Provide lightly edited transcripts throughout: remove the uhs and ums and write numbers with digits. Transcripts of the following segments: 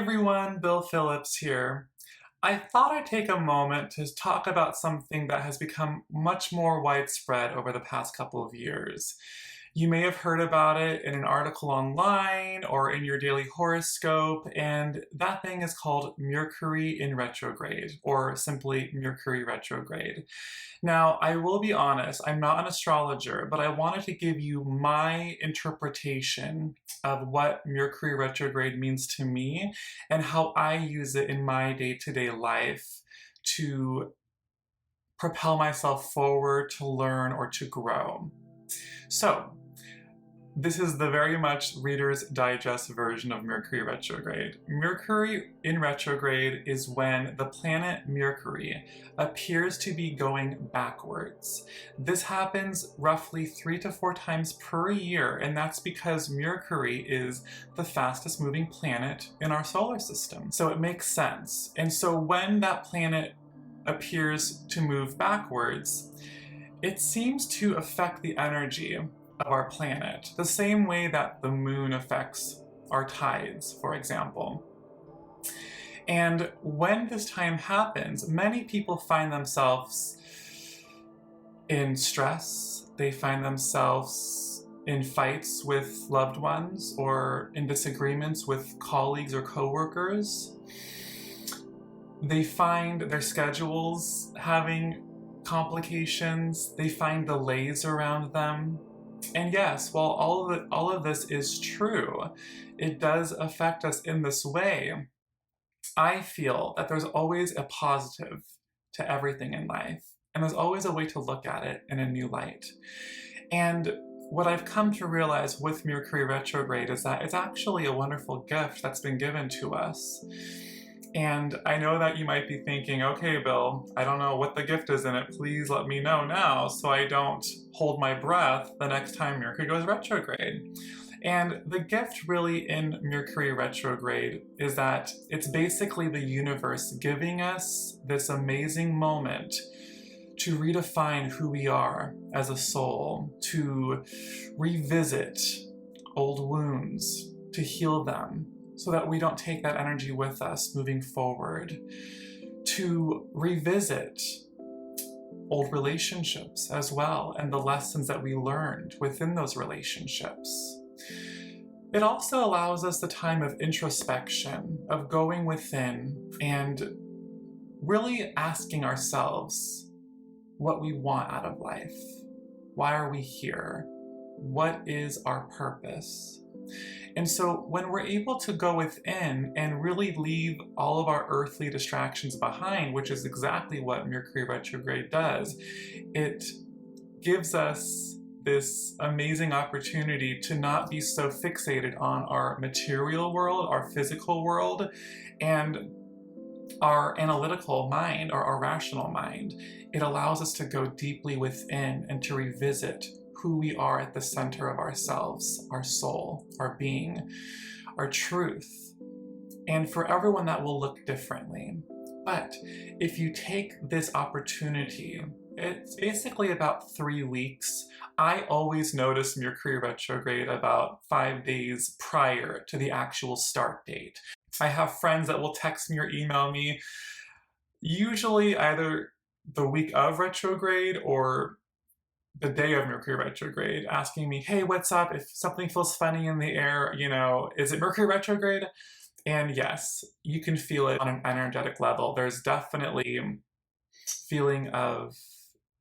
everyone, Bill Phillips here. I thought I'd take a moment to talk about something that has become much more widespread over the past couple of years. You may have heard about it in an article online or in your daily horoscope, and that thing is called Mercury in retrograde, or simply Mercury retrograde. Now, I will be honest, I'm not an astrologer, but I wanted to give you my interpretation of what Mercury retrograde means to me and how I use it in my day-to-day life to propel myself forward, to learn, or to grow. So, this is the very much Reader's Digest version of Mercury retrograde. Mercury in retrograde is when the planet Mercury appears to be going backwards. This happens roughly 3 to 4 times per year, and that's because Mercury is the fastest moving planet in our solar system. So it makes sense. And so when that planet appears to move backwards, it seems to affect the energy of our planet, the same way that the moon affects our tides, for example. And when this time happens, many people find themselves in stress, they find themselves in fights with loved ones or in disagreements with colleagues or coworkers. They find their schedules having complications, they find delays around them. And yes, while all of this is true, it does affect us in this way. I feel that there's always a positive to everything in life, and there's always a way to look at it in a new light. And what I've come to realize with Mercury retrograde is that it's actually a wonderful gift that's been given to us. And I know that you might be thinking, okay, Bill, I don't know what the gift is in it. Please let me know now so I don't hold my breath the next time Mercury goes retrograde. And the gift really in Mercury retrograde is that it's basically the universe giving us this amazing moment to redefine who we are as a soul, to revisit old wounds, to heal them, so that we don't take that energy with us moving forward, to revisit old relationships as well and the lessons that we learned within those relationships. It also allows us the time of introspection, of going within and really asking ourselves what we want out of life. Why are we here? What is our purpose? And so when we're able to go within and really leave all of our earthly distractions behind, which is exactly what Mercury retrograde does, it gives us this amazing opportunity to not be so fixated on our material world, our physical world, and our analytical mind or our rational mind. It allows us to go deeply within and to revisit who we are at the center of ourselves, our soul, our being, our truth. And for everyone that will look differently. But if you take this opportunity, it's basically about 3 weeks. I always notice Mercury retrograde about 5 days prior to the actual start date. I have friends that will text me or email me, usually either the week of retrograde or the day of Mercury retrograde, asking me, hey, what's up? If something feels funny in the air, is it Mercury retrograde? And yes, you can feel it on an energetic level. There's definitely a feeling of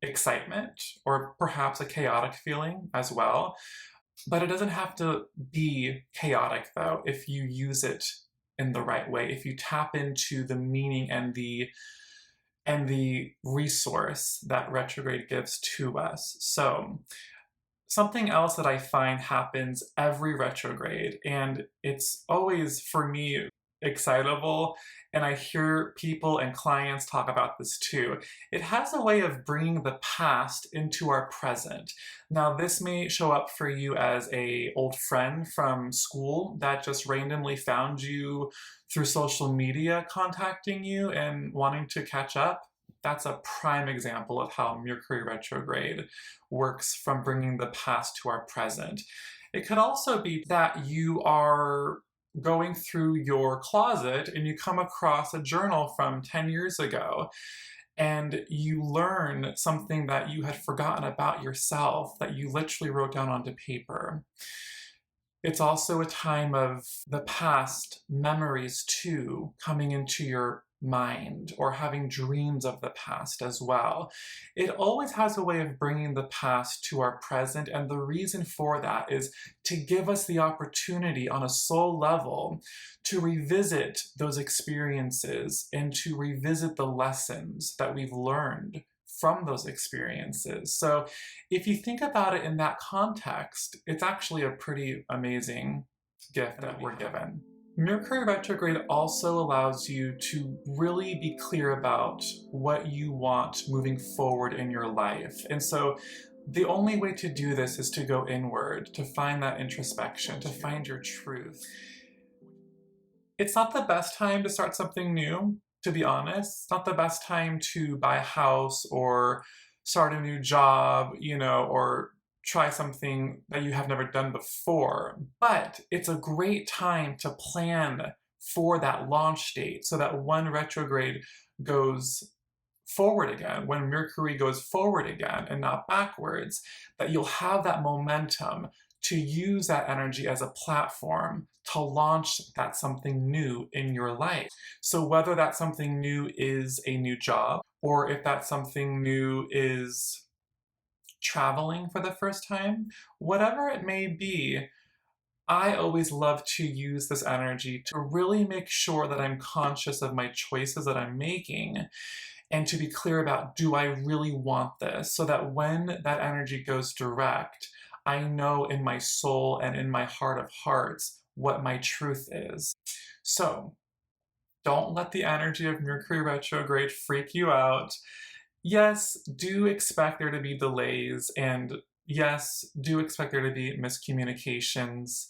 excitement or perhaps a chaotic feeling as well. But it doesn't have to be chaotic though if you use it in the right way, if you tap into the meaning and the resource that retrograde gives to us. So something else that I find happens every retrograde, and it's always, for me, excitable, and I hear people and clients talk about this too. It has a way of bringing the past into our present. Now, this may show up for you as an old friend from school that just randomly found you through social media, contacting you and wanting to catch up. That's a prime example of how Mercury retrograde works from bringing the past to our present. It could also be that you are going through your closet and you come across a journal from 10 years ago and you learn something that you had forgotten about yourself that you literally wrote down onto paper. It's also a time of the past memories too coming into your mind or having dreams of the past as well. It always has a way of bringing the past to our present, and the reason for that is to give us the opportunity on a soul level to revisit those experiences and to revisit the lessons that we've learned from those experiences. So if you think about it in that context, it's actually a pretty amazing gift that we're given. Mercury retrograde also allows you to really be clear about what you want moving forward in your life. And so the only way to do this is to go inward, to find that introspection, to find your truth. It's not the best time to start something new, to be honest. It's not the best time to buy a house or start a new job, or try something that you have never done before. But it's a great time to plan for that launch date so that when retrograde goes forward again, when Mercury goes forward again and not backwards, that you'll have that momentum to use that energy as a platform to launch that something new in your life. So whether that something new is a new job, or if that something new is traveling for the first time, whatever it may be, I always love to use this energy to really make sure that I'm conscious of my choices that I'm making and to be clear about, do I really want this? So that when that energy goes direct, I know in my soul and in my heart of hearts what my truth is. So don't let the energy of Mercury retrograde freak you out. Yes, do expect there to be delays, and yes, do expect there to be miscommunications,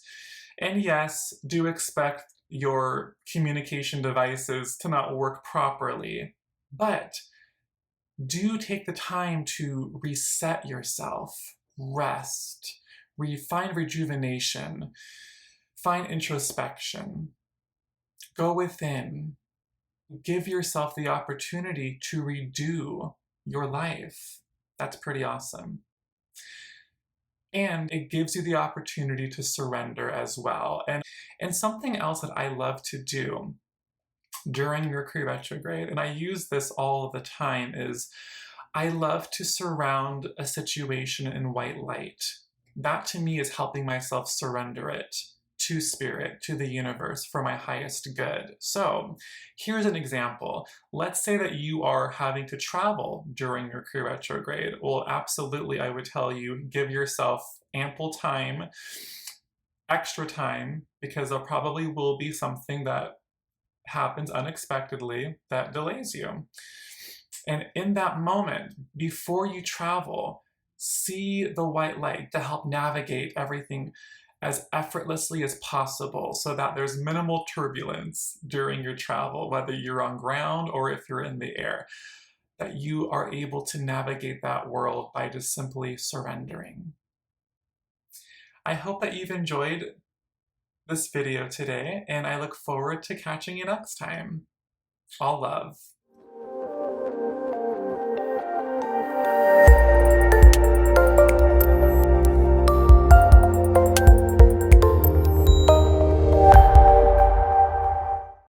and yes, do expect your communication devices to not work properly. But do take the time to reset yourself, rest, find rejuvenation, find introspection, go within, give yourself the opportunity to redo your life. That's pretty awesome. And it gives you the opportunity to surrender as well. And something else that I love to do during Mercury retrograde, and I use this all the time, is I love to surround a situation in white light. That to me is helping myself surrender it to spirit, to the universe, for my highest good. So here's an example. Let's say that you are having to travel during Mercury retrograde. Well, absolutely, I would tell you, give yourself ample time, extra time, because there probably will be something that happens unexpectedly that delays you. And in that moment, before you travel, see the white light to help navigate everything as effortlessly as possible so that there's minimal turbulence during your travel, whether you're on ground or if you're in the air, that you are able to navigate that world by just simply surrendering. I hope that you've enjoyed this video today, and I look forward to catching you next time. All love.